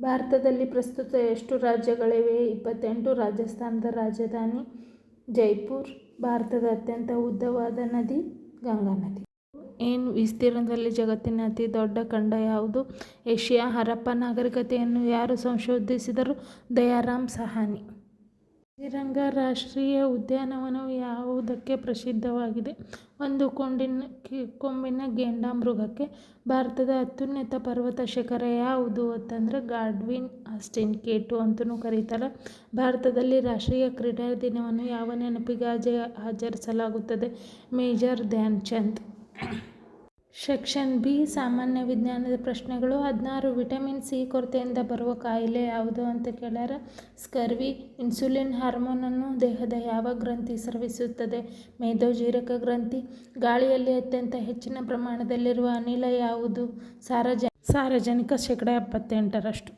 ಭಾರತದಲ್ಲಿ ಪ್ರಸ್ತುತ ಎಷ್ಟು ರಾಜ್ಯಗಳಿವೆ? 28. ರಾಜಸ್ಥಾನದ ರಾಜಧಾನಿ ಜೈಪುರ್. ಭಾರತದ ಅತ್ಯಂತ ಉದ್ದವಾದ ನದಿ ಗಂಗಾ ನದಿ. ಏನು ವಿಸ್ತೀರ್ಣದಲ್ಲಿ ಜಗತ್ತಿನ ಅತಿ ದೊಡ್ಡ ಖಂಡ ಯಾವುದು? ಏಷ್ಯಾ. ಹರಪ್ಪ ನಾಗರಿಕತೆಯನ್ನು ಯಾರು ಸಂಶೋಧಿಸಿದರು? ದಯಾರಾಮ್ ಸಹಾನಿ. ಕಾಜಿರಂಗ ರಾಷ್ಟ್ರೀಯ ಉದ್ಯಾನವನವು ಯಾವುದಕ್ಕೆ ಪ್ರಸಿದ್ಧವಾಗಿದೆ? ಒಂದು ಕೊಂಬಿನ ಗೆಂಡಾಮೃಗಕ್ಕೆ. ಭಾರತದ ಅತ್ಯುನ್ನತ ಪರ್ವತ ಶಿಖರ ಯಾವುದು ಗಾಡ್ವಿನ್ ಆಸ್ಟಿನ್ K2 ಅಂತಲೂ ಕರೀತಾರೆ. ಭಾರತದಲ್ಲಿ ರಾಷ್ಟ್ರೀಯ ಕ್ರೀಡಾ ದಿನವನ್ನು ಯಾವ ನೆನಪಿಗಾಗಿ ಆಚರಿಸಲಾಗುತ್ತದೆ? Major Dhyan Chand. Section B ಸಾಮಾನ್ಯ ವಿಜ್ಞಾನದ ಪ್ರಶ್ನೆಗಳು. 16 ವಿಟಮಿನ್ ಸಿ ಕೊರತೆಯಿಂದ ಬರುವ ಕಾಯಿಲೆ ಯಾವುದು ಅಂತ ಕೇಳ್ಯಾರ. ಸ್ಕರ್ವಿ. ಇನ್ಸುಲಿನ್ ಹಾರ್ಮೋನನ್ನು ದೇಹದ ಯಾವ ಗ್ರಂಥಿ ಸ್ರವಿಸುತ್ತದೆ? ಮೇದೋಜೀರಕ ಗ್ರಂಥಿ. ಗಾಳಿಯಲ್ಲಿ ಅತ್ಯಂತ ಹೆಚ್ಚಿನ ಪ್ರಮಾಣದಲ್ಲಿರುವ ಅನಿಲ ಯಾವುದು? ಸಾರಜನಕ. 78%.